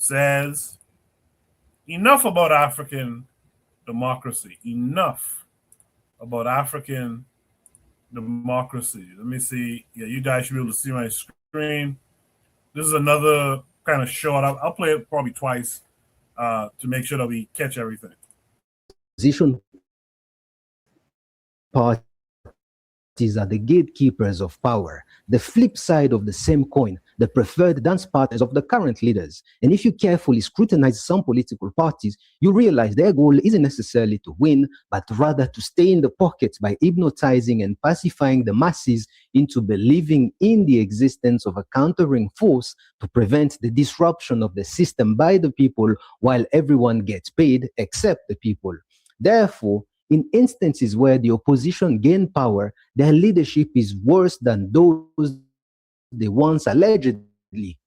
says enough about African democracy. Enough about African democracy. Let me see. Yeah, you guys should be able to see my screen. This is another kind of short. I'll play it probably twice to make sure that we catch everything. Opposition parties are the gatekeepers of power, the flip side of the same coin, the preferred dance partners of the current leaders. And if you carefully scrutinize some political parties, you realize their goal isn't necessarily to win, but rather to stay in the pocket by hypnotizing and pacifying the masses into believing in the existence of a countering force to prevent the disruption of the system by the people while everyone gets paid except the people. Therefore, in instances where the opposition gain power, their leadership is worse than those they once allegedly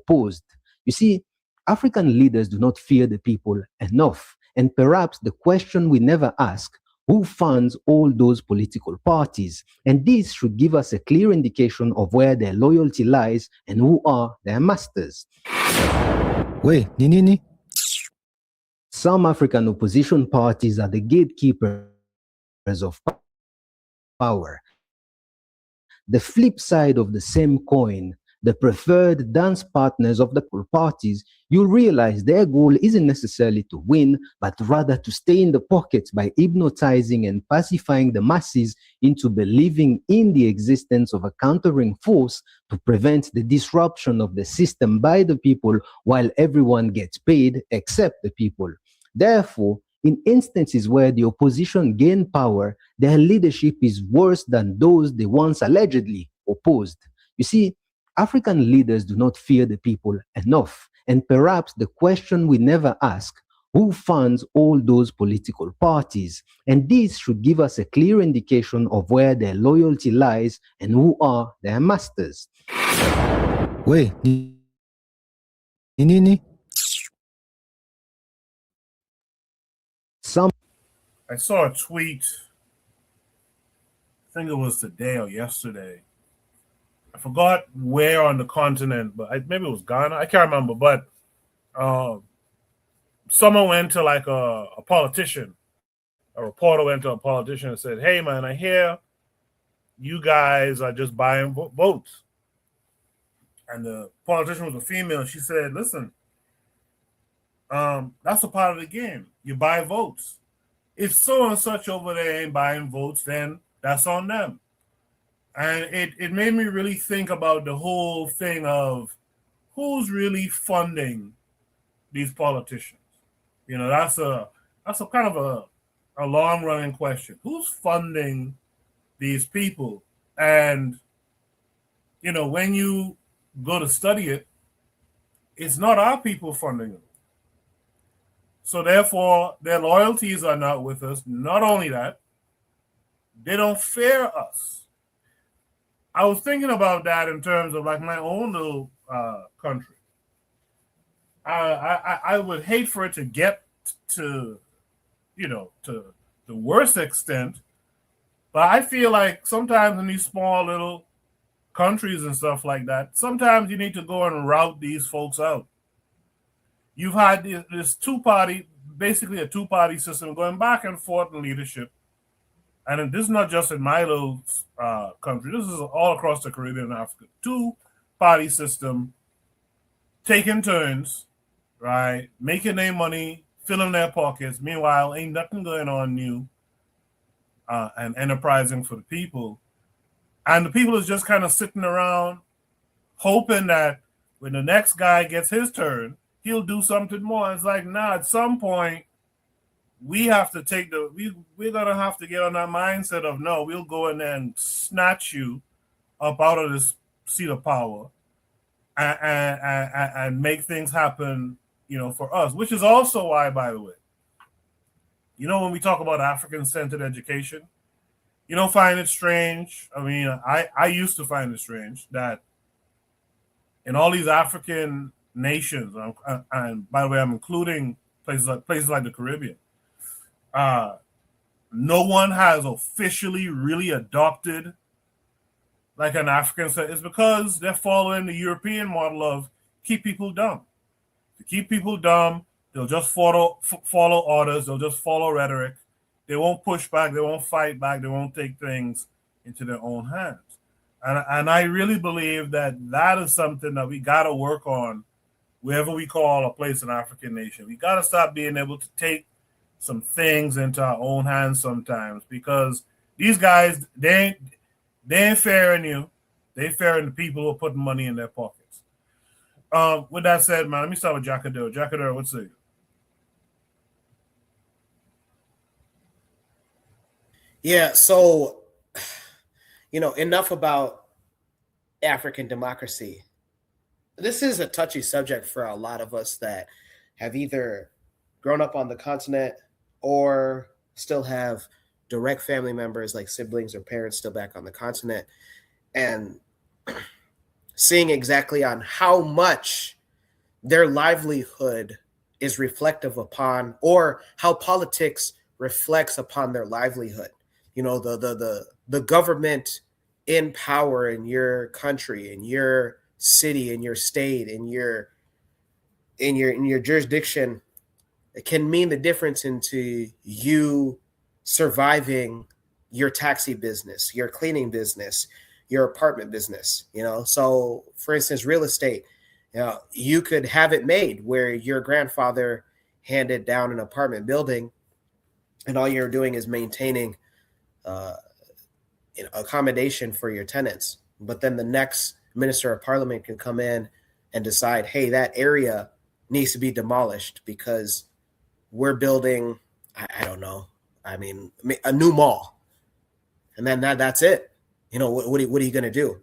opposed. You see, African leaders do not fear the people enough. And perhaps the question we never ask, who funds all those political parties? And this should give us a clear indication of where their loyalty lies and who are their masters. Wait, Nini? Some African opposition parties are the gatekeepers of power. The flip side of the same coin, the preferred dance partners of the parties, you realize their goal isn't necessarily to win, but rather to stay in the pocket by hypnotizing and pacifying the masses into believing in the existence of a countering force to prevent the disruption of the system by the people while everyone gets paid except the people. Therefore, in instances where the opposition gain power, their leadership is worse than those they once allegedly opposed. You see, African leaders do not fear the people enough. And perhaps the question we never ask, who funds all those political parties? And this should give us a clear indication of where their loyalty lies and who are their masters. Wait, Nini? I saw a tweet, I think it was today or yesterday. I forgot where on the continent, but maybe it was Ghana. I can't remember. But someone went to like a politician, a reporter went to a politician and said, "Hey, man, I hear you guys are just buying votes." And the politician was a female. She said, "Listen, that's a part of the game. You buy votes. If so and such over there ain't buying votes, then that's on them." And it made me really think about the whole thing of who's really funding these politicians. You know, that's a kind of a long running question. Who's funding these people? And you know, when you go to study it, it's not our people funding them. So therefore, their loyalties are not with us. Not only that, they don't fear us. I was thinking about that in terms of like my own little country. I would hate for it to get to, you know, to the worst extent. But I feel like sometimes in these small little countries and stuff like that, sometimes you need to go and route these folks out. You've had this two-party, basically a two-party system going back and forth in leadership. And this is not just in my little country. This is all across the Caribbean and Africa. Two-party system, taking turns, right? Making their money, filling their pockets. Meanwhile, ain't nothing going on new and enterprising for the people. And the people is just kind of sitting around hoping that when the next guy gets his turn, he'll do something more. It's like, nah, at some point, we have to take we're going to have to get on that mindset of, no, we'll go in there and snatch you up out of this seat of power and make things happen, you know, for us, which is also why, by the way, you know, when we talk about African-centered education, you don't find it strange. I mean, I used to find it strange that in all these African nations, and by the way, I'm including places like the Caribbean, no one has officially really adopted like an African set. It's because they're following the European model of keep people dumb. To keep people dumb, they'll just follow orders. They'll just follow rhetoric. They won't push back. They won't fight back. They won't take things into their own hands. And I really believe that that is something that we got to work on wherever we call a place an African nation. We got to stop being able to take some things into our own hands sometimes, because these guys, they ain't fairing you. They fairing the people who are putting money in their pockets. With that said, man, let me start with Jackador. Jackador, what's it? Yeah, so, enough about African democracy. This is a touchy subject for a lot of us that have either grown up on the continent or still have direct family members like siblings or parents still back on the continent, and seeing exactly on how much their livelihood is reflective upon, or how politics reflects upon their livelihood. The government in power in your country, in your city, in your state, in your jurisdiction, it can mean the difference into you surviving your taxi business, your cleaning business, your apartment business. So for instance, real estate, you could have it made where your grandfather handed down an apartment building and all you're doing is maintaining accommodation for your tenants. But then the next minister of parliament can come in and decide, hey, that area needs to be demolished because we're building, I don't know, a new mall. And then that's it. What are you going to do?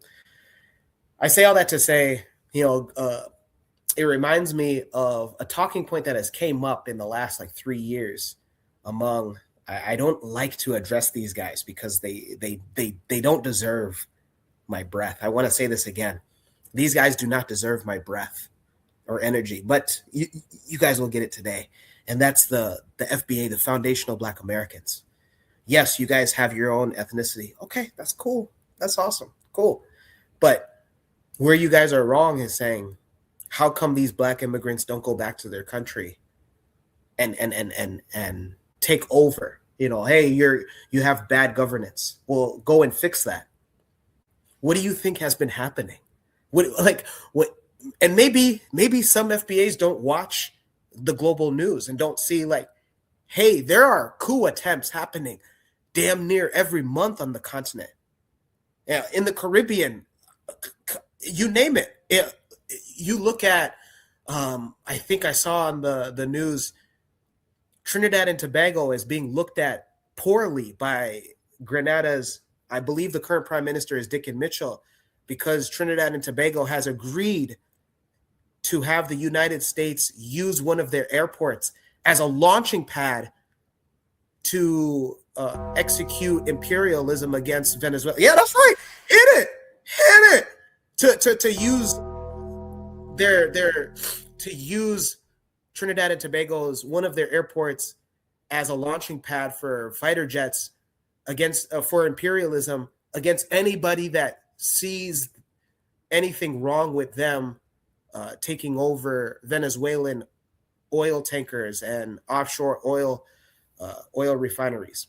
I say all that to say, it reminds me of a talking point that has came up in the last 3 years among, I don't like to address these guys because they don't deserve my breath. I want to say this again. These guys do not deserve my breath or energy, but you guys will get it today. And that's the FBA, the Foundational Black Americans. Yes, you guys have your own ethnicity. Okay, that's cool. That's awesome. Cool. But where you guys are wrong is saying, how come these Black immigrants don't go back to their country and take over? Hey, you have bad governance. Well, go and fix that. What do you think has been happening? What? And maybe some FBAs don't watch the global news and don't see hey, there are coup attempts happening damn near every month on the continent. Yeah, in the Caribbean, you name it. You look at, I think I saw on the news, Trinidad and Tobago is being looked at poorly by Grenada's, I believe the current prime minister is Dickon Mitchell, because Trinidad and Tobago has agreed to have the United States use one of their airports as a launching pad to execute imperialism against Venezuela. Yeah, that's right. Hit it. To use Trinidad and Tobago's one of their airports as a launching pad for fighter jets against for imperialism against anybody that sees anything wrong with them taking over Venezuelan oil tankers and offshore oil refineries.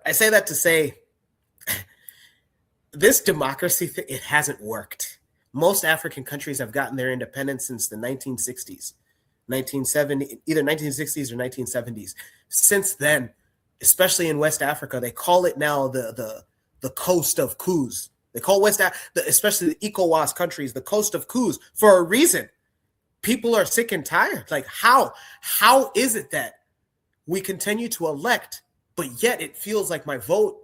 I say that to say this democracy thing, it hasn't worked. Most African countries have gotten their independence since the 1960s, 1970, either 1960s or 1970s. Since then, especially in West Africa, they call it now the coast of coups. They call West Africa, especially the ECOWAS countries, the coast of coups for a reason. People are sick and tired. How is it that we continue to elect, but yet it feels like my vote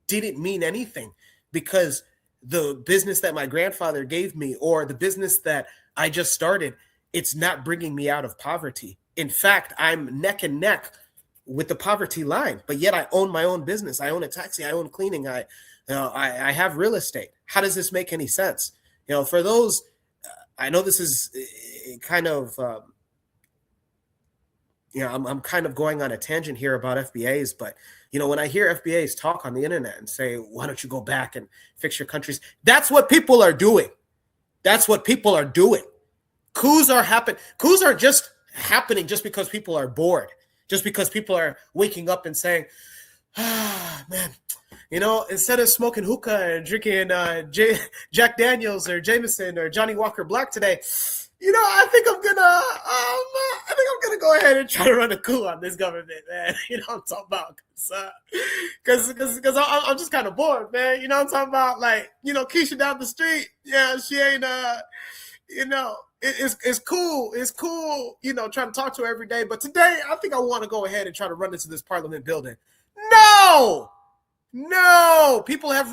didn't mean anything because the business that my grandfather gave me or the business that I just started, it's not bringing me out of poverty. In fact, I'm neck and neck with the poverty line, but yet I own my own business. I own a taxi. I own cleaning. I have real estate. How does this make any sense? For those, I know this is kind of, I'm kind of going on a tangent here about FBAs, but when I hear FBAs talk on the internet and say, why don't you go back and fix your countries? That's what people are doing. That's what people are doing. Coups are happening. Coups are just happening just because people are bored, just because people are waking up and saying, "Ah, man, instead of smoking hookah and drinking Jack Daniels or Jameson or Johnny Walker Black today, I think I'm gonna go ahead and try to run a coup on this government, man. You know what I'm talking about? Because I'm just kind of bored, man. You know what I'm talking about? Like, Keisha down the street, yeah, she ain't it's cool. It's cool, trying to talk to her every day. But today, I think I want to go ahead and try to run into this parliament building. No, people have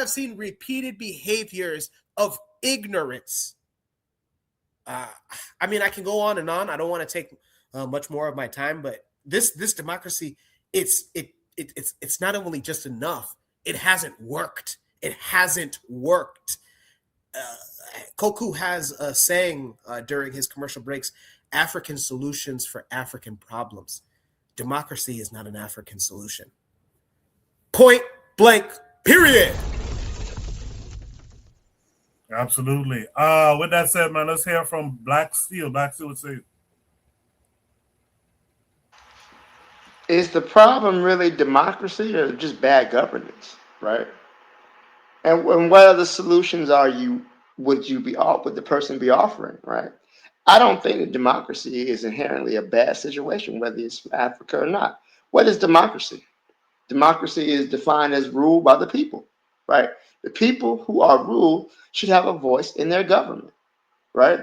seen repeated behaviors of ignorance. I mean, I can go on and on. I don't want to take much more of my time, but this democracy, it's not only just enough. It hasn't worked. Koku has a saying during his commercial breaks: African solutions for African problems. Democracy is not an African solution. Point blank, period. Absolutely. With that said, man, let's hear from Black Steel. Black Steel would say, is the problem really democracy or just bad governance, right? And what other solutions would the person be offering, right? I don't think that democracy is inherently a bad situation, whether it's Africa or not. What is democracy? Democracy is defined as rule by the people, right? The people who are ruled should have a voice in their government, right?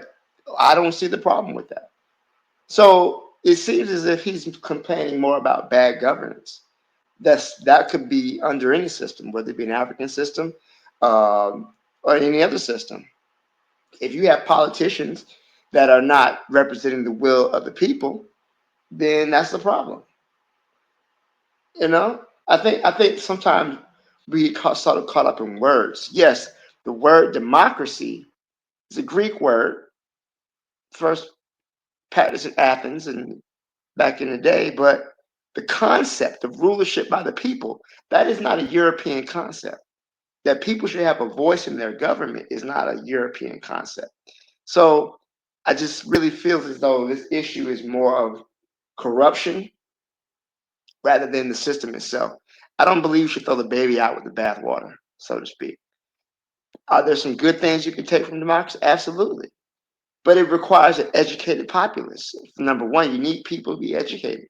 I don't see the problem with that. So it seems as if he's complaining more about bad governance. That could be under any system, whether it be an African system or any other system. If you have politicians that are not representing the will of the people, then that's the problem. I think sometimes we get sort of caught up in words. Yes, the word democracy is a Greek word, first practiced in Athens and back in the day, but the concept of rulership by the people, that is not a European concept. That people should have a voice in their government is not a European concept. So I just really feel as though this issue is more of corruption rather than the system itself. I don't believe you should throw the baby out with the bathwater, so to speak. Are there some good things you can take from democracy? Absolutely. But it requires an educated populace. Number one, you need people to be educated.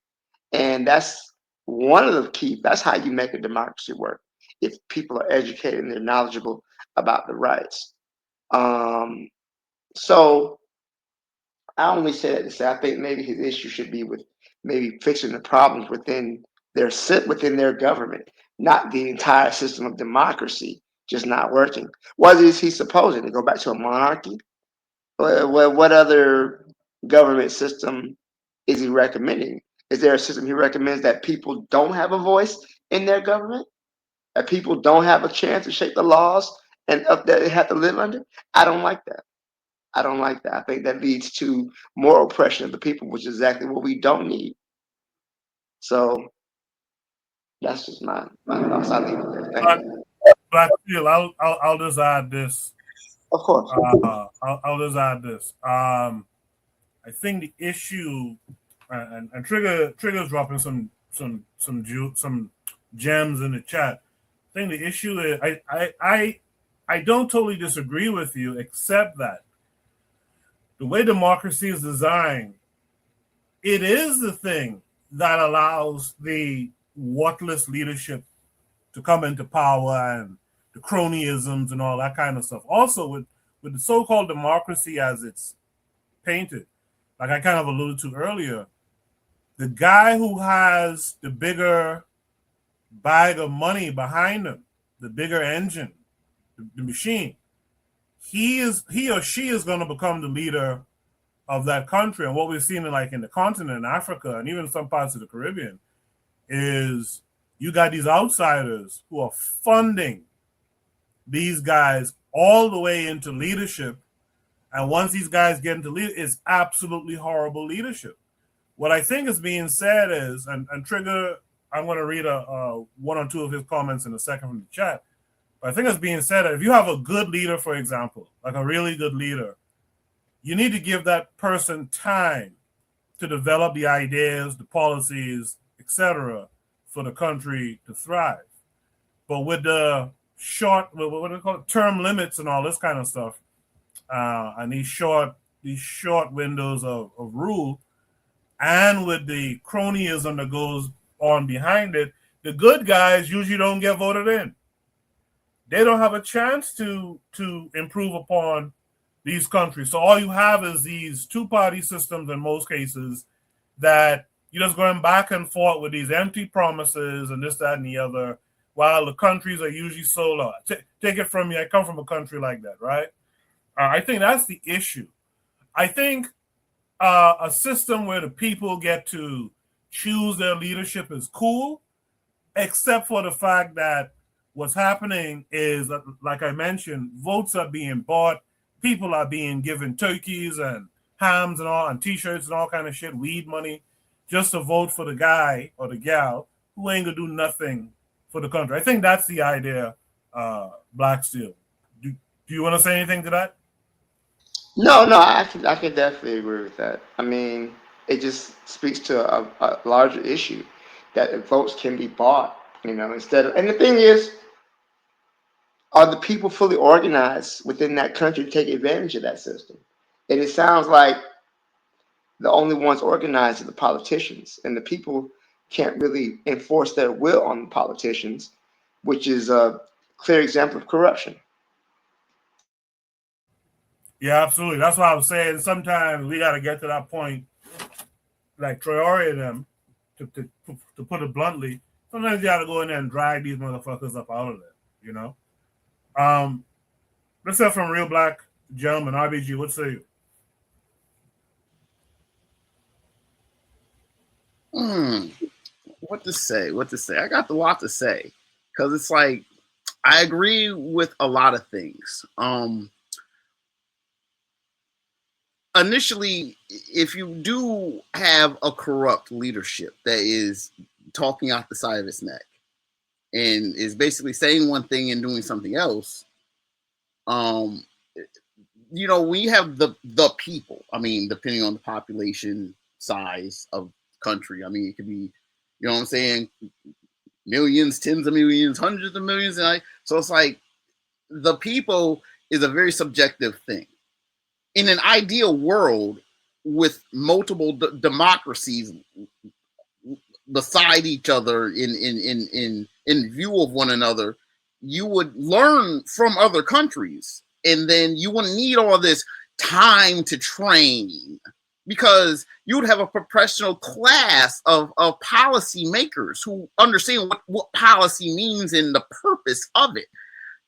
And that's one of the key, that's how you make a democracy work. If people are educated and they're knowledgeable about the rights. So I only say that to say I think maybe his issue should be with maybe fixing the problems within their government, not the entire system of democracy just not working. What is he supposing to go back to a monarchy? What other government system is he recommending? Is there a system he recommends that people don't have a voice in their government? That people don't have a chance to shape the laws and that they have to live under? I don't like that. I don't like that. I think that leads to more oppression of the people, which is exactly what we don't need. So that's just my thoughts. I'll leave it there. Thank you. Black Steel, I'll just add this. Of course. I'll just add this. I think the issue, and Trigger's dropping some gems in the chat. I think the issue is I don't totally disagree with you, except that the way democracy is designed, it is the thing that allows the worthless leadership to come into power and the cronyisms and all that kind of stuff. Also, with the so-called democracy as it's painted, like I kind of alluded to earlier, the guy who has the bigger bag of money behind him, the bigger engine, the machine, he or she is going to become the leader of that country. And what we've seen in the continent, in Africa, and even some parts of the Caribbean, is you got these outsiders who are funding these guys all the way into leadership. And once these guys get into leadership, it's absolutely horrible leadership. What I think is being said is, and Trigger, I'm going to read one or two of his comments in a second from the chat. But I think it's being said that if you have a good leader, for example, like a really good leader, you need to give that person time to develop the ideas, the policies, etc., for the country to thrive. But with the short, what do they call it, term limits and all this kind of stuff, and these short windows of rule, and with the cronyism that goes on behind it, the good guys usually don't get voted in. They don't have a chance to improve upon these countries. So all you have is these two-party systems in most cases that you're just going back and forth with these empty promises and this, that, and the other, while the countries are usually so low. Take it from me. I come from a country like that, right? I think that's the issue. I think a system where the people get to choose their leadership is cool, except for the fact that what's happening is, like I mentioned, votes are being bought. People are being given turkeys and hams and all, and T-shirts and all kind of shit, weed money, just to vote for the guy or the gal who ain't gonna do nothing for the country. I think that's the idea, Black Steel. Do you want to say anything to that? No, no, I can definitely agree with that. I mean, it just speaks to a larger issue that votes can be bought, instead of. And the thing is, are the people fully organized within that country to take advantage of that system? And it sounds like the only ones organized are the politicians, and the people can't really enforce their will on the politicians, which is a clear example of corruption. Yeah, absolutely. That's why I was saying sometimes we got to get to that point, like Traore and them, to put it bluntly. Sometimes you got to go in there and drag these motherfuckers up out of there, Let's hear from Real Black Gentleman, RBG. What say you? What to say? I got a lot to say because it's like I agree with a lot of things. Initially, if you do have a corrupt leadership that is talking out the side of its neck and is basically saying one thing and doing something else, we have the people. I mean, depending on the population size of country, I mean, it could be, you know what I'm saying, millions, tens of millions, hundreds of millions, so it's like the people is a very subjective thing. In an ideal world with multiple democracies beside each other in view of one another, you would learn from other countries, and then you wouldn't need all this time to train because you would have a professional class of policy makers who understand what policy means and the purpose of it.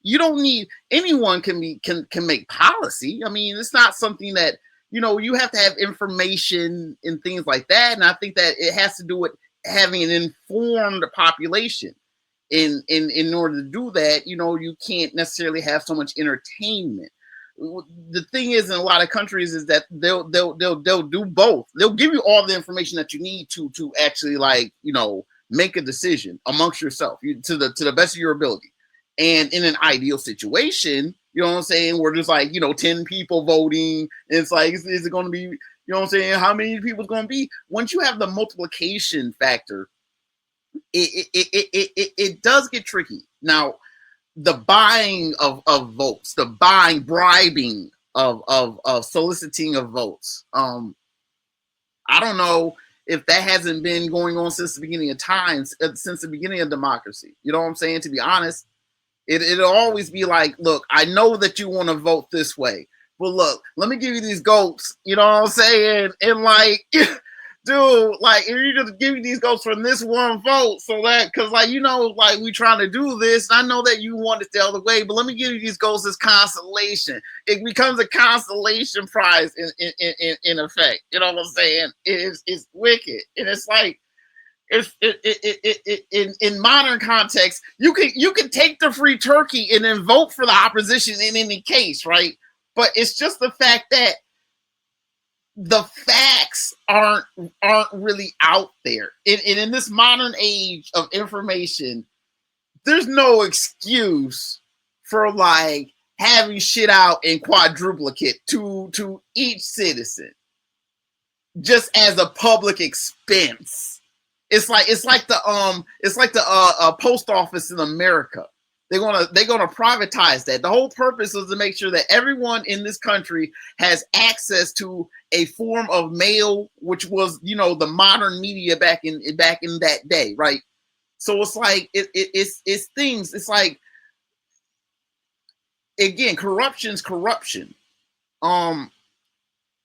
You don't need anyone can make policy. I mean, it's not something that, you have to have information and things like that. And I think that it has to do with having an informed population. In order to do that, you can't necessarily have so much entertainment. The thing is, in a lot of countries, is that they'll do both. They'll give you all the information that you need to actually make a decision amongst yourself to the best of your ability. And in an ideal situation, you know what I'm saying, where there's 10 people voting, and it's like, is it going to be, you know what I'm saying, how many people it's going to be? Once you have the multiplication factor, it does get tricky. Now, the buying of votes, the bribing of soliciting of votes. I don't know if that hasn't been going on since the beginning of times, since the beginning of democracy. You know what I'm saying? To be honest, it'll always be like, look, I know that you want to vote this way, but look, let me give you these goats. You know what I'm saying? And dude, if you just give me these goals from this one vote, so that, because we trying to do this, I know that you want it the other way, but let me give you these goals as consolation. It becomes a consolation prize in effect. You know what I'm saying? It's wicked, and it's like, in modern context, you can take the free turkey and then vote for the opposition in any case, right? But it's just the fact that the facts aren't really out there. And in this modern age of information, there's no excuse for having shit out in quadruplicate to each citizen, just as a public expense. It's like the post office in America. They're gonna privatize that. The whole purpose is to make sure that everyone in this country has access to a form of mail, which was, you know, the modern media back in that day, right? So it's like it's things. It's like, again, corruption's corruption.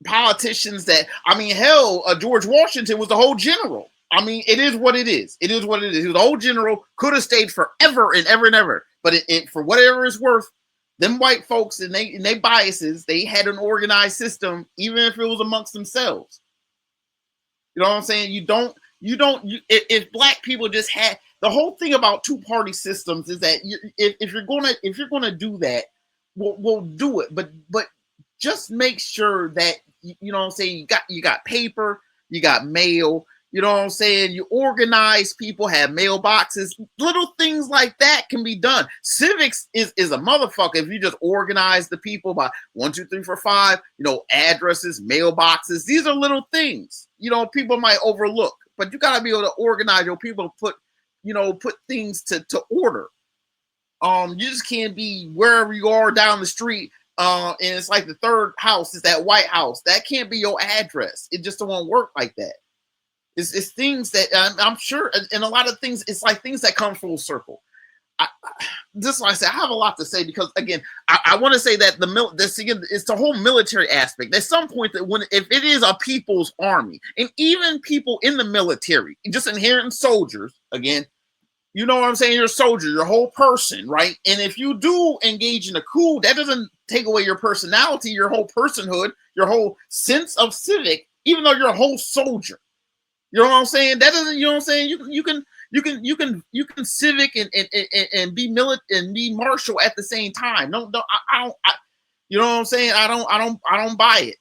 Politicians that, I mean, hell, George Washington was the whole general. I mean, it is what it is. It is what it is. He was the whole general, could have stayed forever and ever and ever. But for whatever it's worth, them white folks and they biases, they had an organized system, even if it was amongst themselves. You know what I'm saying? If black people just had, the whole thing about two-party systems is that if you're gonna do that, we'll do it. But just make sure that, you know what I'm saying, you got paper, you got mail. You know what I'm saying? You organize people, have mailboxes, little things like that can be done. Civics is a motherfucker if you just organize the people by 1, 2, 3, 4, 5, you know, addresses, mailboxes. These are little things, you know, people might overlook, but you gotta be able to organize your people to put things to order. You just can't be wherever you are down the street. And it's like the third house is that White House. That can't be your address. It just don't work like that. It's things that I'm sure, and a lot of things, it's like things that come full circle. Just like I said, I have a lot to say because, again, I want to say that it's the whole military aspect. At some point, if it is a people's army, and even people in the military, just inherent soldiers, again, you know what I'm saying? You're a soldier, you're a whole person, right? And if you do engage in a coup, that doesn't take away your personality, your whole personhood, your whole sense of civic, even though you're a whole soldier. You know what I'm saying? That doesn't, you know what I'm saying? You can civic and be militant and be martial at the same time. I don't, you know what I'm saying? I don't buy it.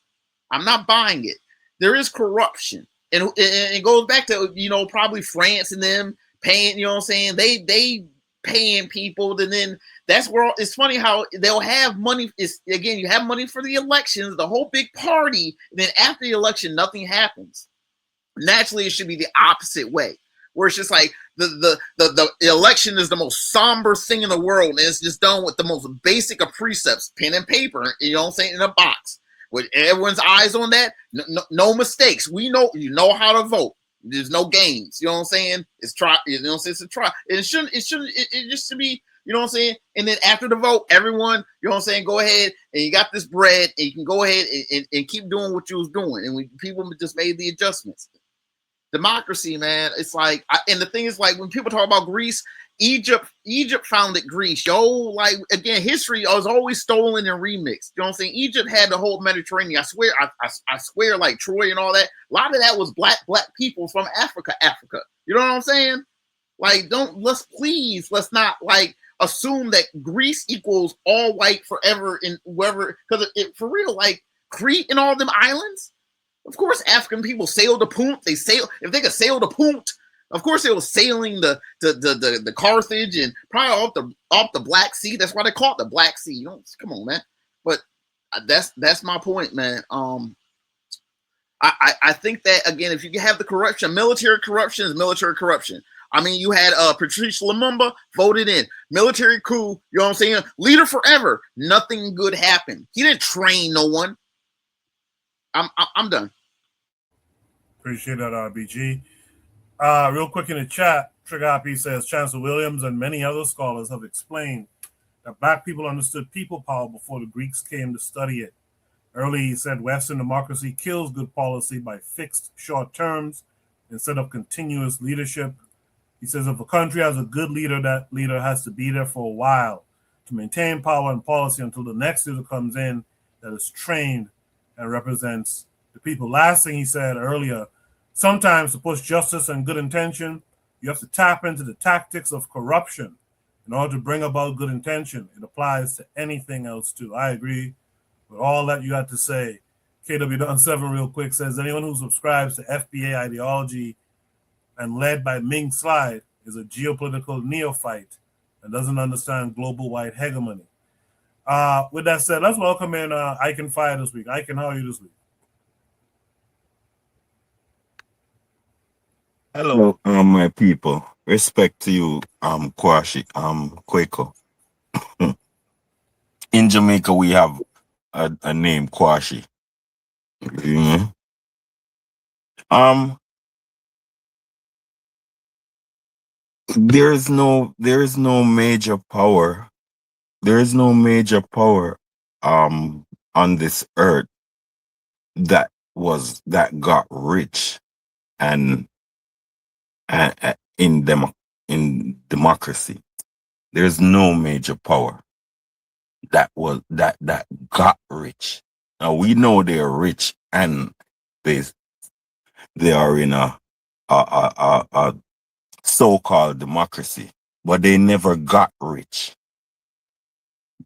I'm not buying it. There is corruption, and it goes back to, you know, probably France and them paying. You know what I'm saying? They paying people, and then that's where it's funny how they'll have money. It's, again, you have money for the elections, the whole big party, and then after the election, nothing happens. Naturally, it should be the opposite way, where it's just like the election is the most somber thing in the world, and it's just done with the most basic of precepts, pen and paper, you know what I'm saying, in a box, with everyone's eyes on that, no mistakes. We know, you know how to vote. There's no games, you know what I'm saying? It's try, you know what I'm saying? It's a try. It just should be, you know what I'm saying? And then after the vote, everyone, you know what I'm saying, go ahead and you got this bread, and you can go ahead and keep doing what you was doing, and people just made the adjustments. Democracy, man. It's like, and the thing is, like, when people talk about Greece, Egypt founded Greece. Yo, like, again, history was always stolen and remixed. You know what I'm saying? Egypt had the whole Mediterranean. I swear, like Troy and all that. A lot of that was black people from Africa. You know what I'm saying? Like, let's not like assume that Greece equals all white forever and whoever, because for real, like Crete and all them islands. Of course, African people sailed to Punt. If they could sail to Punt, of course they were sailing the Carthage and probably off the Black Sea. That's why they call it the Black Sea. You know, come on, man. But that's my point, man. I think that, again, if you can have the corruption, military corruption is military corruption. I mean, you had Patrice Lumumba voted in, military coup. You know what I'm saying? Leader forever. Nothing good happened. He didn't train no one. I'm done. Appreciate that, RBG. Real quick in the chat, Trigger Happy says Chancellor Williams and many other scholars have explained that black people understood people power before the Greeks came to study it. Early, he said Western democracy kills good policy by fixed short terms instead of continuous leadership. He says if a country has a good leader, that leader has to be there for a while to maintain power and policy until the next leader comes in that is trained and represents the people. Last thing he said earlier, sometimes to push justice and good intention, you have to tap into the tactics of corruption in order to bring about good intention. It applies to anything else too. I agree with all that you had to say. KW7 real quick says anyone who subscribes to FBA ideology and led by Ming Slide is a geopolitical neophyte and doesn't understand global white hegemony. With that said, let's welcome in Ike and Fire this week. Ike, how are you this week? Hello, my people. Respect to you, Kwashi, Kweko. In Jamaica, we have a name, Kwashi. Mhm. Um, there is no major power. There is no major power, on this earth that got rich and, in democracy. There's no major power that got rich. Now we know they're rich and they they are in a so-called democracy, but they never got rich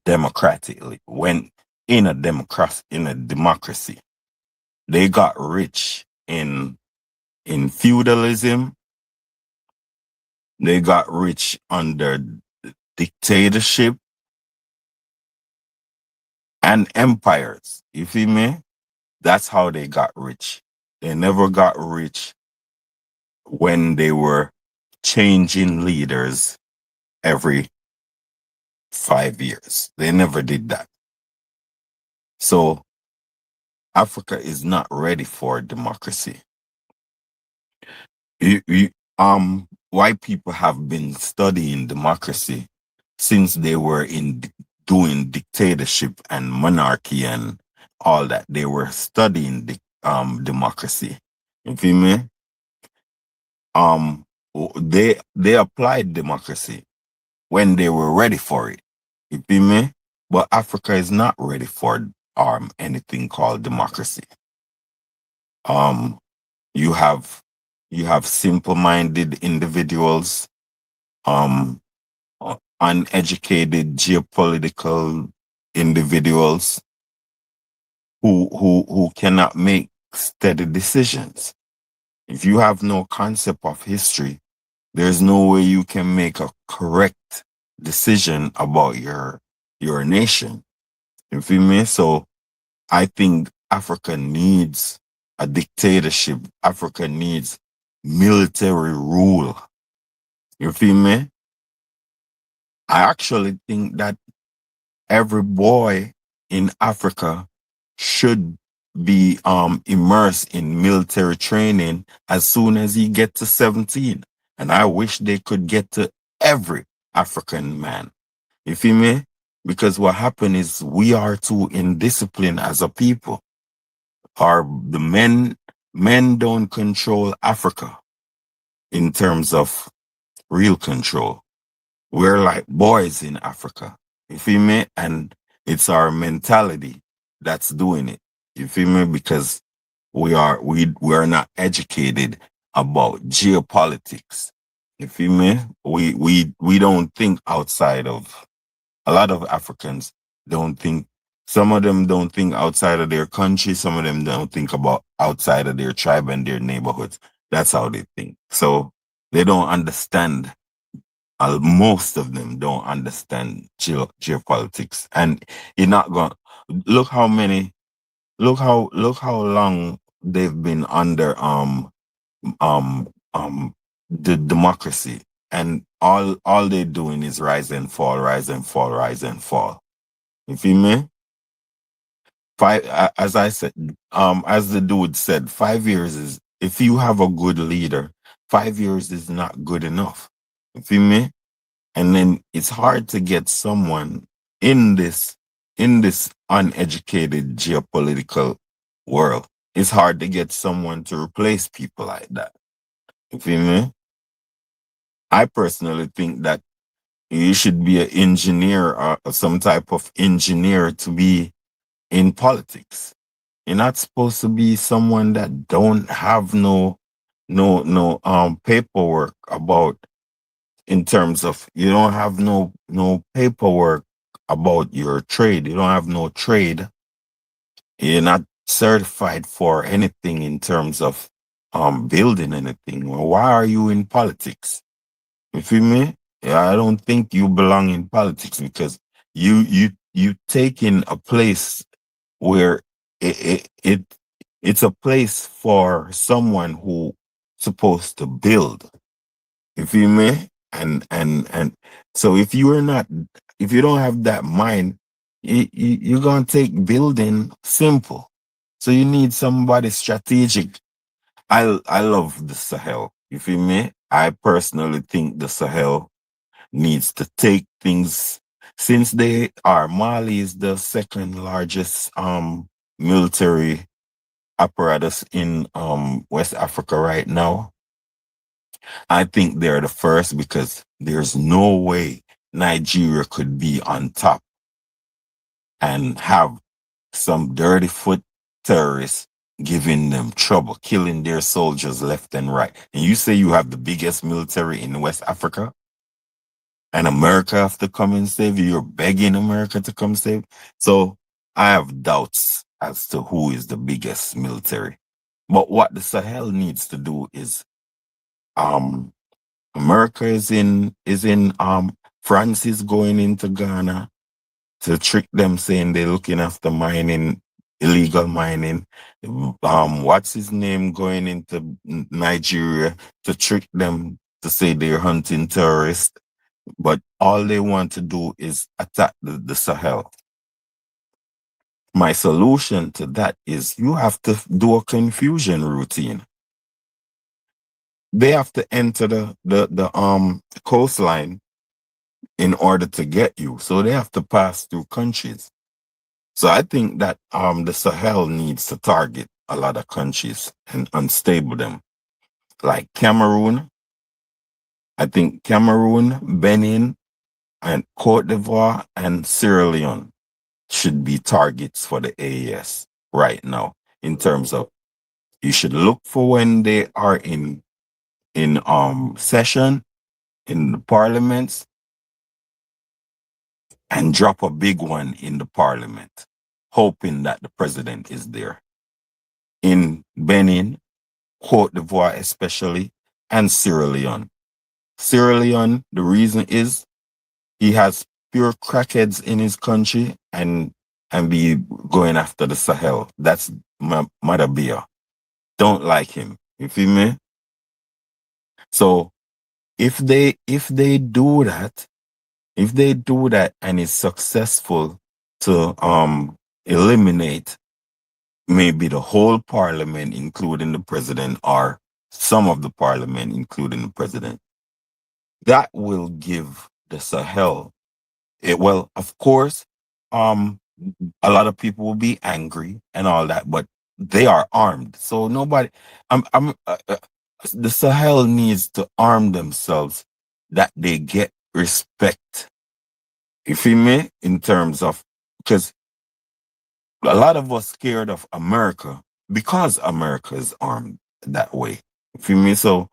democratically. When in a democracy, they got rich in feudalism. They got rich under dictatorship and empires. You feel me? That's how they got rich. They never got rich when they were changing leaders every 5 years. They never did that. So Africa is not ready for democracy. You, white people have been studying democracy since they were doing dictatorship and monarchy and all that. They were studying democracy. You feel me? They applied democracy when they were ready for it. You feel me? But Africa is not ready for anything called democracy. Um you have simple-minded individuals, um uneducated geopolitical individuals who cannot make steady decisions. If you have no concept of history, there's no way you can make a correct decision about your nation. You feel me? So I think Africa needs a dictatorship. Africa needs military rule. You feel me? I actually think that every boy in Africa should be immersed in military training as soon as he gets to 17. And I wish they could get to every African man. You feel me? Because what happened is we are too indisciplined as a people. The men don't control Africa in terms of real control. We're like boys in Africa. You feel me? And it's our mentality that's doing it. You feel me? Because we are not educated about geopolitics. You feel me? We don't think outside of a lot of Africans don't think some of them don't think outside of their country, some of them don't think about outside of their tribe and their neighborhoods. That's how they think. So they don't understand most of them don't understand geopolitics, and you're not going. Look how many. Look how long they've been under um um the democracy, and all they're doing is rise and fall, rise and fall, rise and fall. You feel me? As I said, as the dude said, 5 years is if you have a good leader, 5 years is not good enough. You feel me? And then it's hard to get someone in this uneducated geopolitical world. It's hard to get someone to replace people like that. You feel me? I personally think that you should be an engineer or some type of engineer to be in politics. You're not supposed to be someone that don't have no paperwork about in terms of you don't have no paperwork about your trade. You don't have no trade. You're not certified for anything in terms of building anything. Well, why are you in politics? You feel me? Yeah, I don't think you belong in politics because you you taking a place where it's a place for someone who supposed to build. You feel me? And so if you are not, if you don't have that mind, you're gonna take building simple. So you need somebody strategic. I love the Sahel. You feel me? I personally think the Sahel needs to take things, since they are, Mali is the second largest military apparatus in West Africa right now. I think they're the first, because there's no way Nigeria could be on top and have some dirty foot terrorists giving them trouble, killing their soldiers left and right. And you say you have the biggest military in West Africa, and America have to come and save you. You're begging America to come save. So I have doubts as to who is the biggest military. But what the Sahel needs to do is, um America is in France is going into Ghana to trick them, saying they're looking after mining, illegal mining. What's his name going into Nigeria to trick them to say they're hunting terrorists. But all they want to do is attack the Sahel. My solution to that is you have to do a confusion routine. They have to enter the coastline in order to get you. So they have to pass through countries. So I think that the Sahel needs to target a lot of countries and unstable them. Like Cameroon, I think Cameroon, Benin, and Cote d'Ivoire and Sierra Leone should be targets for the AES right now, in terms of, you should look for when they are in session in the parliaments, and drop a big one in the parliament, hoping that the president is there. In Benin, Cote d'Ivoire especially, and Sierra Leone. Sierra Leone, the reason is he has pure crackheads in his country, and be going after the Sahel. That's Madabia. Don't like him. You feel me? So if they do that, and is successful to eliminate maybe the whole parliament, including the president, or some of the parliament, including the president, that will give the Sahel, well, of course, a lot of people will be angry and all that, but they are armed. So nobody, the Sahel needs to arm themselves, that they get respect. You feel me? In terms of, because a lot of us scared of America because America is armed that way. You feel me? So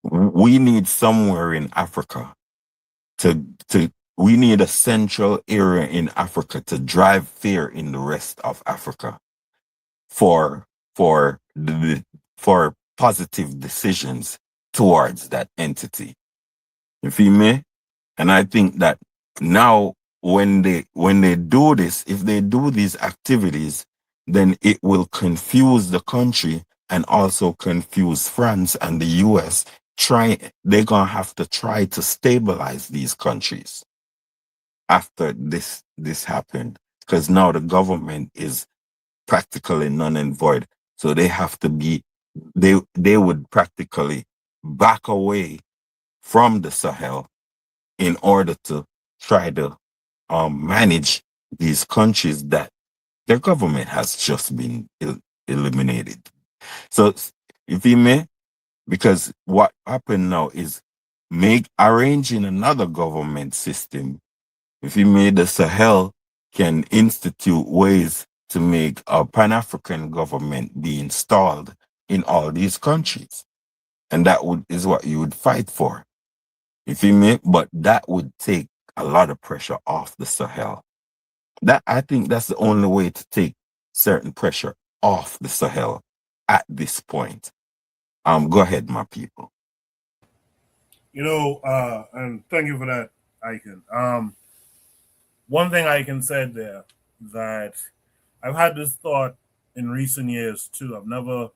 we need somewhere in Africa to we need a central area in Africa to drive fear in the rest of Africa for for positive decisions towards that entity. You feel me? And I think that now when they do this, if they do these activities, then it will confuse the country and also confuse France and the US. They're gonna have to try to stabilize these countries after this happened, because now the government is practically none and void. So they have to be, they would practically back away from the Sahel in order to try to manage these countries that their government has just been eliminated. So you feel me? Because what happened now is arranging another government system. If you made the Sahel can institute ways to make a Pan-African government be installed in all these countries. And is what you would fight for. You feel me? But that would take a lot of pressure off the Sahel. I think that's the only way to take certain pressure off the Sahel at this point. Go ahead, my people. And thank you for that, Icon. one thing I can say there is that I've had this thought in recent years too. I've never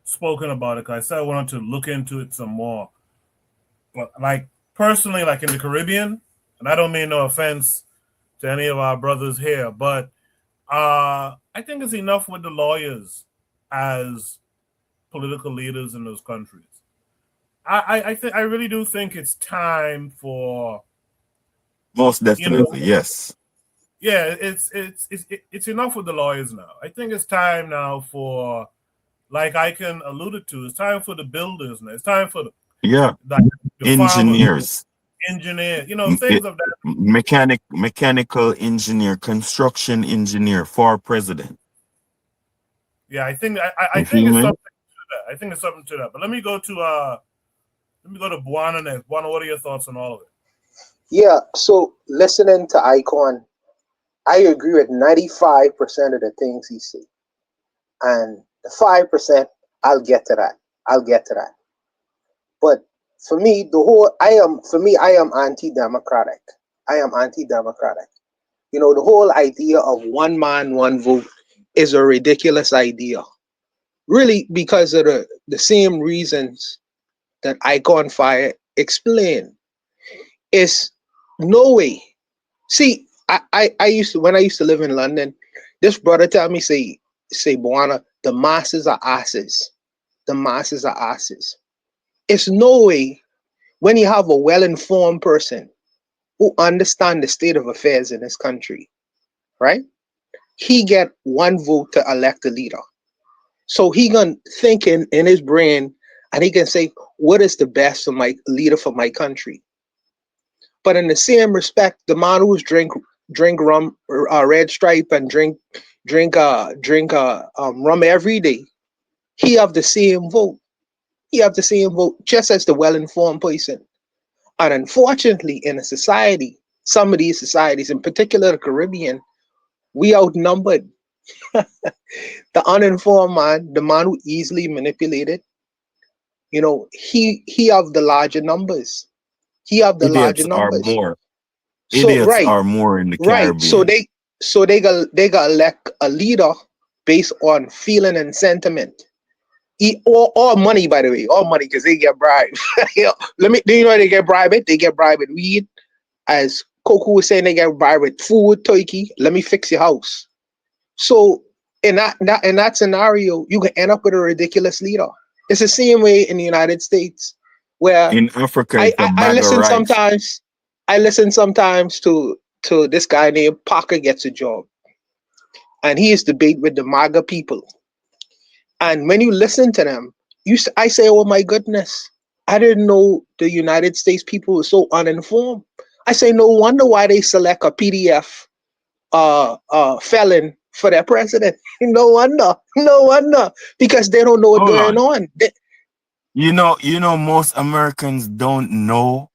spoken about it because I said I wanted to look into it some more. But like personally, like in the Caribbean, and I don't mean no offense to any of our brothers here, but I think it's enough with the lawyers as political leaders in those countries. I really do think it's time for Most you know definitely, yes. yeah it's enough with the lawyers now. I think it's time now for like I can alluded to. It's time for the builders now. It's time for Yeah. the farmers, Engineers, engineer, m- e- things of that. mechanical engineer, construction engineer for president. Yeah, I You think feel it's me? something to that. I think it's something to that. But let me go to Buana next. Buana, what are your thoughts on all of it? Yeah, so listening to Icon, I agree with 95% of the things he said. And the 5%, I'll get to that. I'll get to that. But for me, I am anti-democratic. I am anti-democratic. The whole idea of one man, one vote is a ridiculous idea. Really, because of the same reasons that Icon Fire explained. Is no way. See, I used to when I used to live in London, this brother tell me say Buana, the masses are asses. The masses are asses. It's no way when you have a well-informed person who understand the state of affairs in this country, right? He get one vote to elect a leader. So he gonna think in his brain and he can say, what is the best for my leader for my country? But in the same respect, the man who's drink rum, red stripe, and drink rum every day, he have the same vote. He have the same vote, just as the well-informed person. And unfortunately, in a society, some of these societies, in particular the Caribbean, we outnumbered. The uninformed man, the man who easily manipulated, he have the larger numbers. He have the larger Idiots are numbers. more. So Idiots right, are more in the right. So Caribbean. they got elect a leader based on feeling and sentiment. All money, by the way, all money because they get bribed. Do you know they get bribed? They get bribed with weed. As Coco was saying, they get bribed with food, turkey. Let me fix your house. So in that scenario, you can end up with a ridiculous leader. It's the same way in the United States, where In Africa, I, it's a I, I bag of listen rice. sometimes. I listen sometimes to this guy named Parker Gets a Job, and he is debate with the MAGA people. And when you listen to them, I say, "Oh my goodness, I didn't know the United States people were so uninformed." I say, "No wonder why they select a PDF felon for their president. No wonder, no wonder, because they don't know what's Hold going on. on." Most Americans don't know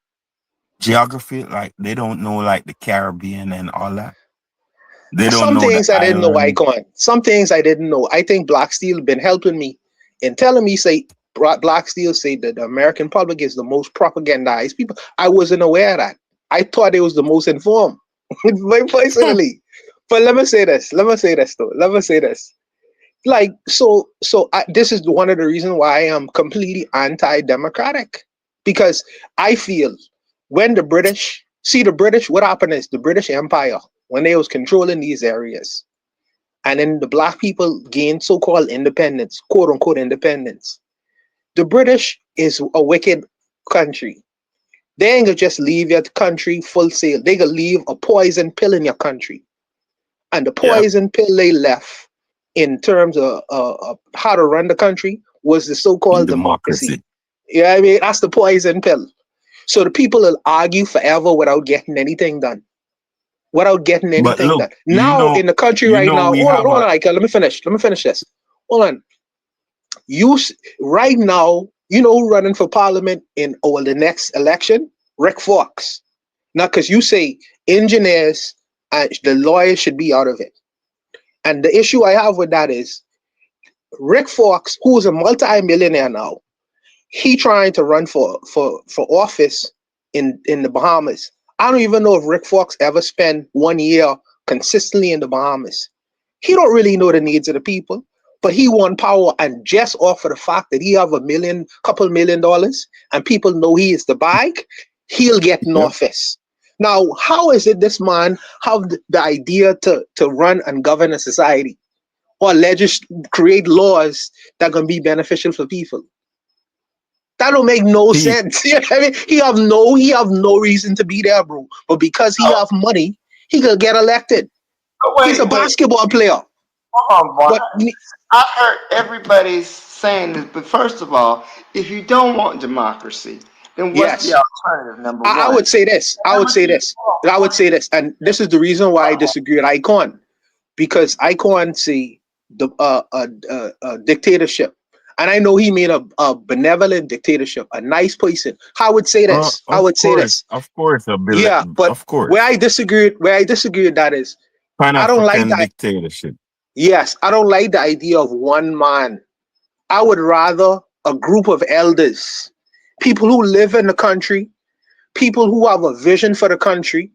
geography. Like they don't know like the Caribbean and all that. They don't Some know the things I didn't know, island. Icon. Some things I didn't know. I think Black Steel been helping me in telling me, say, Black Steel say that the American public is the most propagandized people. I wasn't aware of that. I thought it was the most informed, very personally. But let me say this. Let me say this, though. Let me say this. Like, this is one of the reasons why I am completely anti-democratic. Because I feel when the British, what happened is the British Empire, when they was controlling these areas, and then the black people gained so-called independence, quote unquote independence. The British is a wicked country. They ain't gonna just leave your country full sail. They gonna leave a poison pill in your country. And the Yeah, poison pill they left in terms of how to run the country was the so-called democracy. democracy. Yeah, I mean, that's the poison pill. So the people will argue forever without getting anything done. Without getting But anything look, done. Now in the country right now, we hold have on, a Ike, let me finish. Let me finish this. Hold on. Right now, you know who running for parliament in the next election? Rick Fox. Now, because you say engineers and the lawyers should be out of it. And the issue I have with that is Rick Fox, who is a multi-millionaire now, he trying to run for office in the Bahamas. I don't even know if Rick Fox ever spent 1 year consistently in the Bahamas. He don't really know the needs of the people, but he won power, and just off of the fact that he have couple $1 million, and people know he is the bag, he'll get in Yep. office. Now, how is it this man have the idea to run and govern a society or create laws that can be beneficial for people? That don't make no See, sense. You know what I mean? He have no reason to be there, bro. But because he have money, he could get elected. But He's a wait, basketball player. hold on, boy. But I heard everybody saying this, but first of all, if you don't want democracy, then what's the yes, alternative? Number I one. would say this. And this is the reason why I disagree with Icon, because Icon see the dictatorship, and I know he made a benevolent dictatorship, a nice person. I would say this. of course, Yeah, but of course, where I disagree with that is Pan I don't like African that. dictatorship. Yes, I don't like the idea of one man. I would rather a group of elders, people who live in the country, people who have a vision for the country,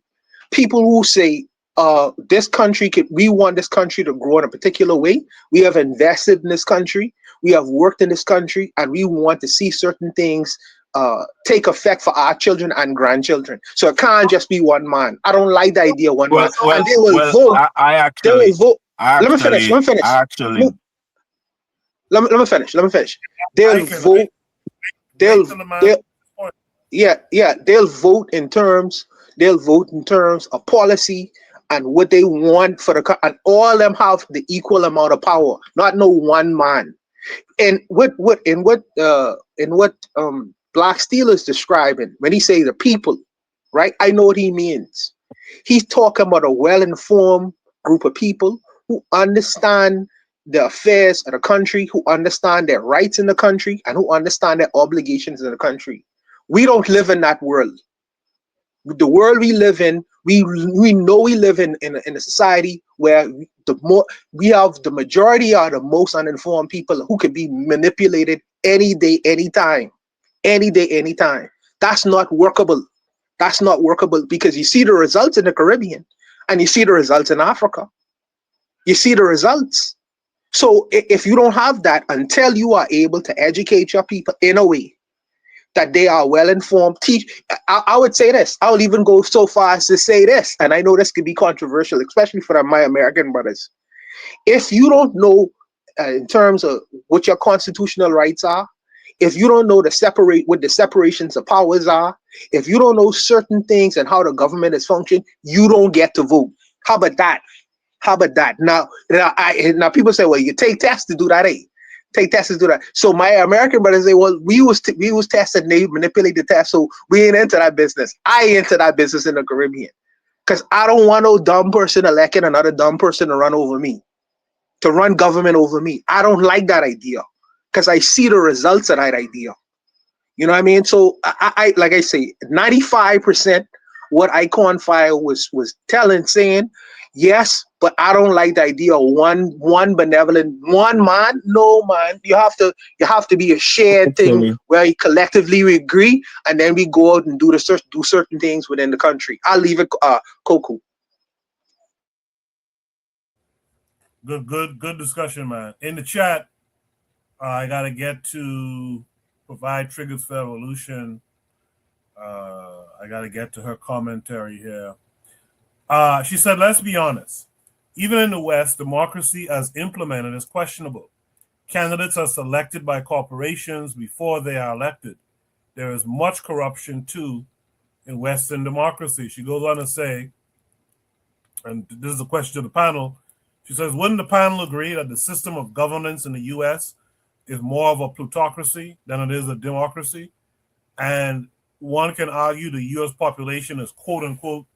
people who say, we want this country to grow in a particular way. We have invested in this country. We have worked in this country, and we want to see certain things take effect for our children and grandchildren. So it can't just be one man. I don't like the idea of one man. And they will vote. They will vote. Let me finish. Let me finish. They'll vote. They'll they'll vote in terms of policy and what they want for and all of them have the equal amount of power, not no one man. And what Black Steel is describing when he say the people, right? I know what he means. He's talking about a well-informed group of people who understand the affairs of the country, who understand their rights in the country, and who understand their obligations in the country. We don't live in that world. The world we live in, we know we live in a society where we have the majority are the most uninformed people who can be manipulated any day, anytime. Any day, anytime. That's not workable. That's not workable because you see the results in the Caribbean and you see the results in Africa. You see the results. So if you don't have that, until you are able to educate your people in a way that they are well informed, I would say this. I will even go so far as to say this, and I know this could be controversial, especially for my American brothers. If you don't know in terms of what your constitutional rights are, if you don't know what the separations of powers are, if you don't know certain things and how the government is functioning, you don't get to vote. How about that? How about that? Now people say, well, you take tests to do that, Take tests to do that. So my American brothers say, well, we was tested and they manipulate the test, so we ain't into that business. I ain't into that business in the Caribbean. Because I don't want no dumb person electing another dumb person to run over me, to run government over me. I don't like that idea because I see the results of that idea. You know what I mean? So I like I say, 95% what Icon File was saying, yes, but I don't like the idea of one benevolent one man. No man, you have to be a shared thing where we collectively we agree, and then we go out and do certain things within the country. I'll leave it, Coco. Good discussion, man. In the chat, I gotta get to provide triggers for evolution. I gotta get to her commentary here. She said, let's be honest. Even in the West, democracy as implemented is questionable. Candidates are selected by corporations before they are elected. There is much corruption, too, in Western democracy. She goes on to say, and this is a question to the panel, she says, wouldn't the panel agree that the system of governance in the U.S. is more of a plutocracy than it is a democracy? And one can argue the U.S. population is quote-unquote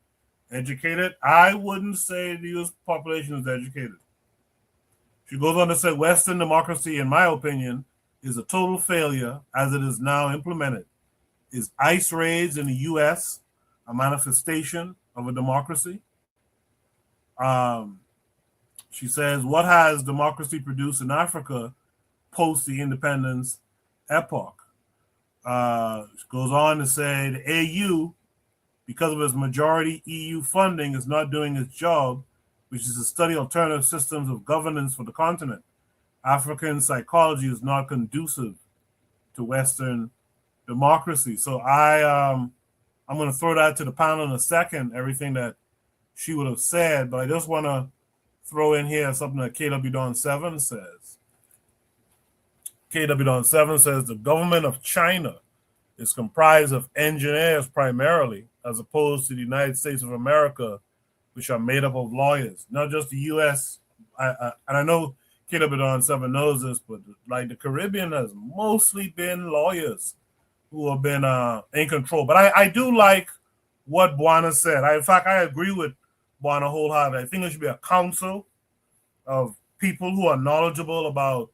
educated. I wouldn't say the U.S. population is educated. She goes on to say, Western democracy, in my opinion, is a total failure as it is now implemented. Is ICE raids in the U.S. a manifestation of a democracy? She says, what has democracy produced in Africa post the independence epoch? She goes on to say the AU because of its majority EU funding, is not doing its job, which is to study alternative systems of governance for the continent. African psychology is not conducive to Western democracy. So I'm going to throw that to the panel in a second, everything that she would have said, but I just want to throw in here something that KW Don 7 says. KW Don 7 says the government of China is comprised of engineers primarily, as opposed to the United States of America, which are made up of lawyers. Not just the U.S. And I know KW Don 7 knows this, but like the Caribbean has mostly been lawyers who have been in control. But I do like what Buana said. In fact, I agree with Buana wholeheartedly. I think there should be a council of people who are knowledgeable about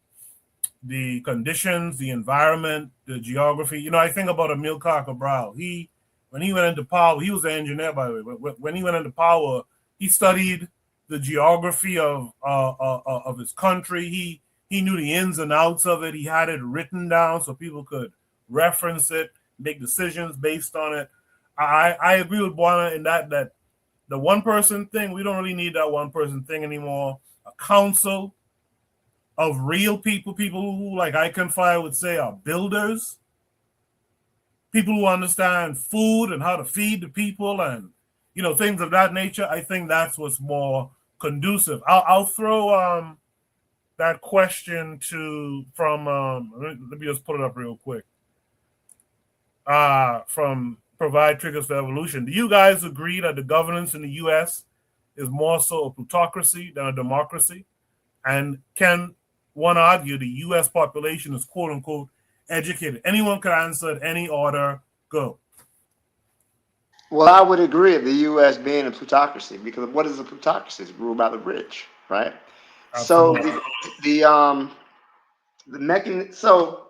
the conditions, the environment, the geography. You know, I think about Amilcar Cabral. When he went into power, he was an engineer, by the way. When he went into power, he studied the geography of his country. He knew the ins and outs of it. He had it written down so people could reference it, make decisions based on it. I agree with Buana in that the one person thing, we don't really need that one person thing anymore. A council of real people who, like I Confide would say, are builders, people who understand food and how to feed the people and, you know, things of that nature. I think that's what's more conducive. I'll throw that question from let me just put it up real quick. From Provide Triggers for Evolution. Do you guys agree that the governance in the U.S. is more so a plutocracy than a democracy? And can one argue the U.S. population is quote unquote educated? Anyone could answer at any order. Go. Well, I would agree with the U.S. being a plutocracy, because what is a plutocracy? It's ruled by the rich, right? Absolutely. So the mechanism. So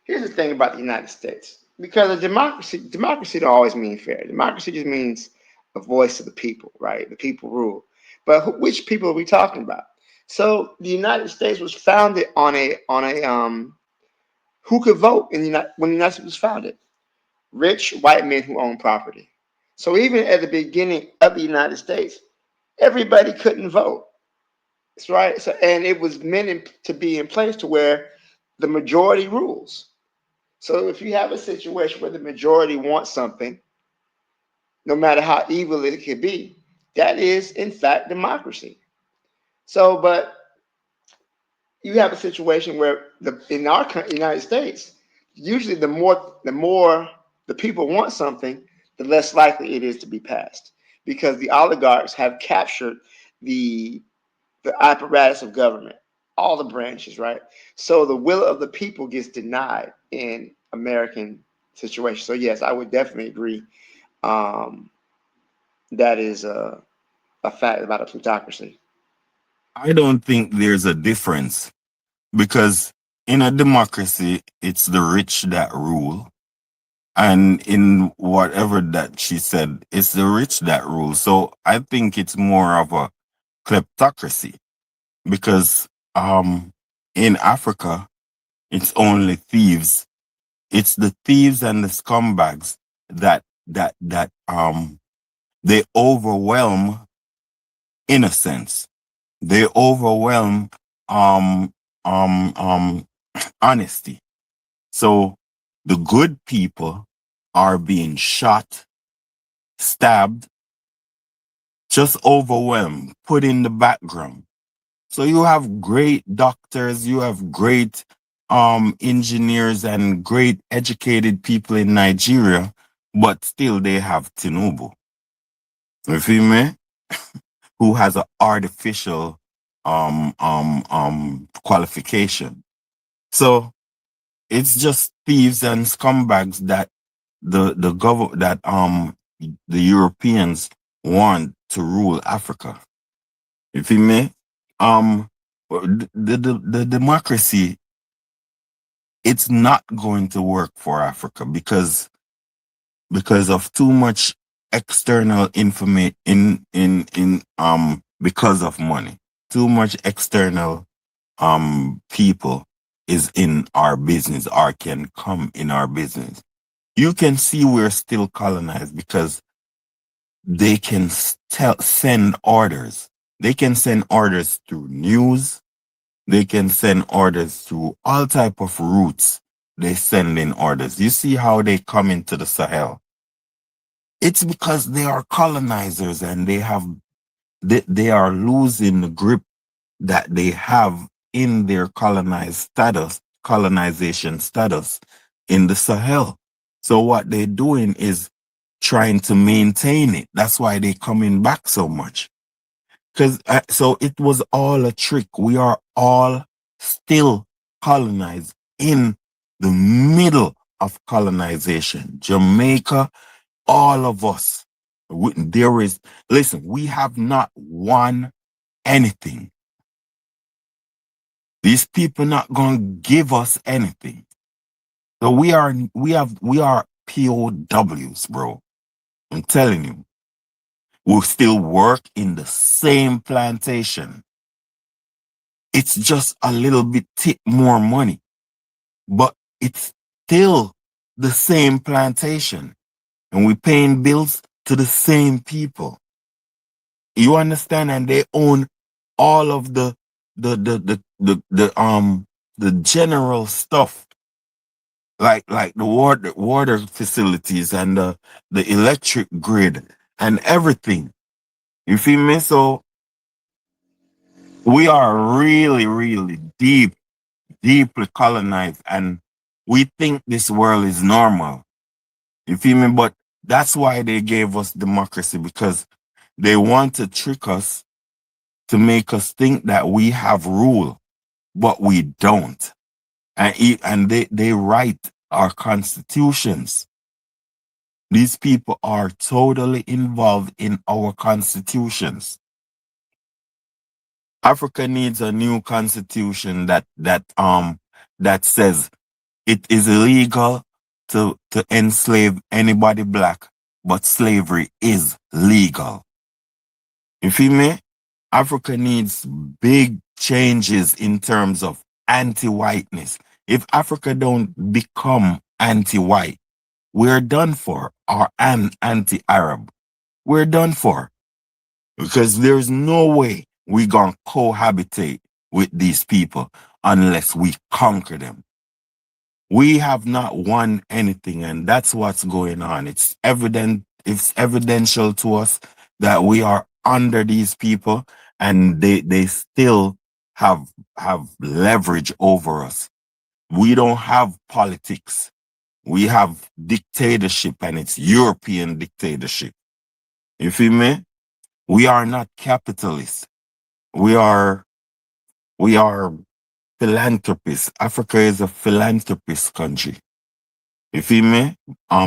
here's the thing about the United States, because a democracy don't always mean fair. Democracy just means a voice of the people, right? The people rule. But which people are we talking about? So the United States was founded on a who could vote when the United States was founded? Rich white men who own property. So even at the beginning of the United States, everybody couldn't vote. That's right. So, and it was meant to be in place to where the majority rules. So if you have a situation where the majority wants something, no matter how evil it could be, that is in fact democracy. So, but you have a situation where in our United States, usually the more the people want something, the less likely it is to be passed, because the oligarchs have captured the apparatus of government, all the branches, right? So the will of the people gets denied in American situations. So yes, I would definitely agree. That is a fact about a plutocracy. I don't think there's a difference because in a democracy, it's the rich that rule. And in whatever that she said, it's the rich that rule. So I think it's more of a kleptocracy because in Africa, it's only thieves. It's the thieves and the scumbags that they overwhelm innocence. They overwhelm honesty. So the good people are being shot, stabbed, just overwhelmed, put in the background. So you have great doctors, you have great engineers and great educated people in Nigeria, but still they have Tinubu. You feel me? Who has an artificial qualification. So it's just thieves and scumbags that the Europeans want to rule Africa. You feel me? The democracy, it's not going to work for Africa because of too much external information because of money. Too much external people is in our business or can come in our business. You can see we're still colonized because they can send orders. They can send orders through news. They can send orders through all type of routes. They send in orders. You see how they come into the Sahel. It's because they are colonizers and they are losing the grip that they have in their colonization status in the Sahel. So what they're doing is trying to maintain it. That's why they're coming back so much. Because so it was all a trick. We are all still colonized in the middle of colonization. Jamaica, all of us. There is, listen, we have not won anything. These people not gonna give us anything. So we are POWs, bro. I'm telling you. We still work in the same plantation. It's just a little bit more money, but it's still the same plantation, and we're paying bills to the same people. You understand? And they own all of the general stuff, like the water facilities and the electric grid and everything. You feel me? So we are really deeply colonized, and we think this world is normal. You feel me? But that's why they gave us democracy, because they want to trick us to make us think that we have rule, but we don't. And they write our constitutions. These people are totally involved in our constitutions. Africa needs a new constitution that says it is illegal to enslave anybody black, but slavery is legal. You feel me? Africa needs big changes in terms of anti-whiteness. If Africa don't become anti-white, we're done for, or anti-Arab. We're done for. Because there's no way we're going to cohabitate with these people unless we conquer them. We have not won anything, and that's what's going on. It's evidential to us that we are under these people, and they still have leverage over us. We don't have politics. We have dictatorship, and it's European dictatorship. You feel me? We are not capitalists. We are philanthropists. Africa is a philanthropist country. You feel me?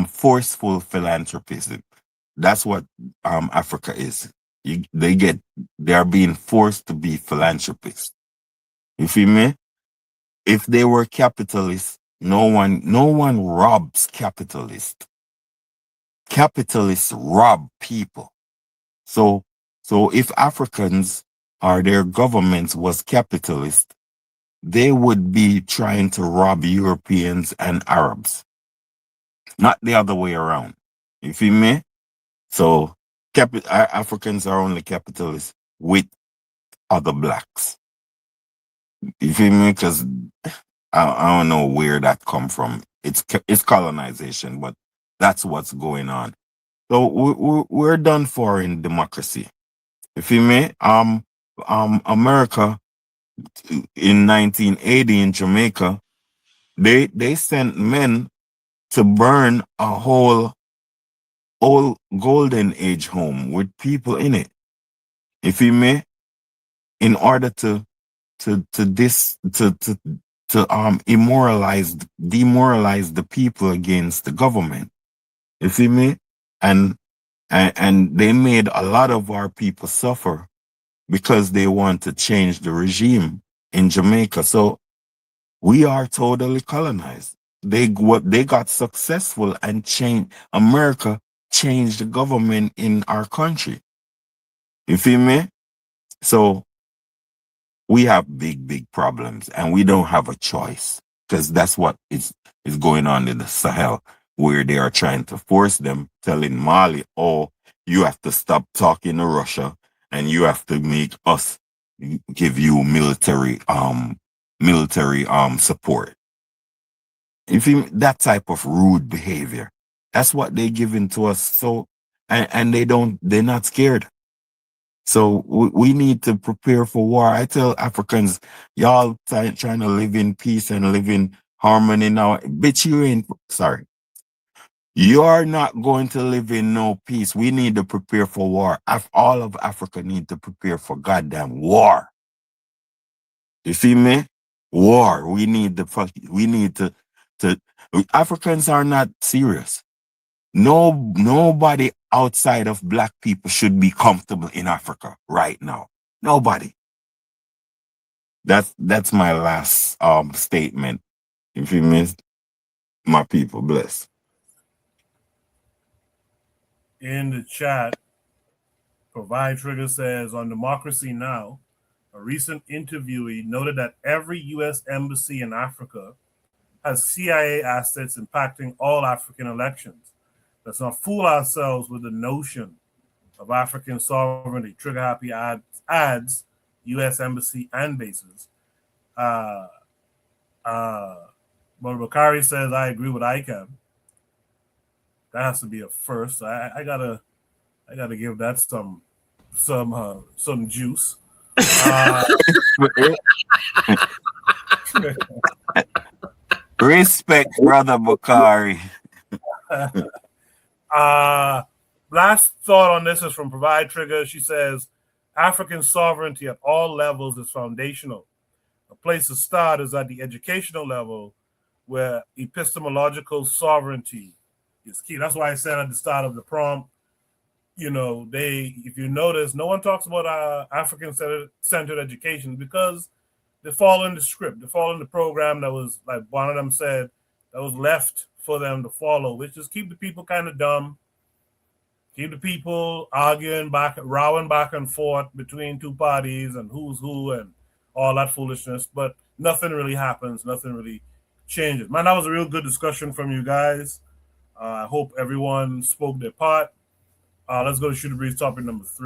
Forceful philanthropism. That's what Africa is. They are being forced to be philanthropists. You feel me? If they were capitalists, no one robs capitalists. Capitalists rob people. So if Africans or their governments was capitalist, they would be trying to rob Europeans and Arabs, not the other way around. You feel me? So Africans are only capitalists with other blacks. You feel me? Because I don't know where that come from. It's colonization, but that's what's going on. So we're done for in democracy. You feel me? America in 1980 in Jamaica, they sent men to burn a whole old golden age home with people in it. You feel me? In order to demoralize the people against the government. You feel me? And they made a lot of our people suffer because they want to change the regime in Jamaica. So we are totally colonized. They got successful and changed. America changed the government in our country. You feel me? So we have big problems, and we don't have a choice, because that's what is going on in the Sahel, where they are trying to force them, telling Mali, oh, you have to stop talking to Russia, and you have to make us give you military support. You feel me? That type of rude behavior. That's what they're giving to us. So, and they're not scared. So we need to prepare for war. I tell Africans, y'all trying to live in peace and live in harmony now. Bitch, you ain't, sorry. You're not going to live in no peace. We need to prepare for war. All of Africa need to prepare for goddamn war. You see me? War. We need to Africans are not serious. Nobody outside of black people should be comfortable in Africa right now. Nobody. That's my last statement. If you miss my people, bless. In the chat, Provide Trigger says on Democracy Now, a recent interviewee noted that every U.S. embassy in Africa has CIA assets impacting all African elections. Let's not fool ourselves with the notion of African sovereignty. Trigger Happy adds U.S. embassy and bases. But Bakari says, I agree with ICAM. That has to be a first. I gotta give that some juice. Respect, brother Bakari. Last thought on this is from Provide Trigger. She says, African sovereignty at all levels is foundational. A place to start is at the educational level, where epistemological sovereignty is key. That's why I said at the start of the prompt, if you notice, no one talks about African-centered education because they fall in the script. They fall in the program that was, like one of them said, that was left for them to follow, which is keep the people kind of dumb, keep the people rowing back and forth between two parties and who's who and all that foolishness. But nothing really happens. Nothing really changes. Man, that was a real good discussion from you guys. I hope everyone spoke their part. Let's go to Shooter Breeze topic number 3.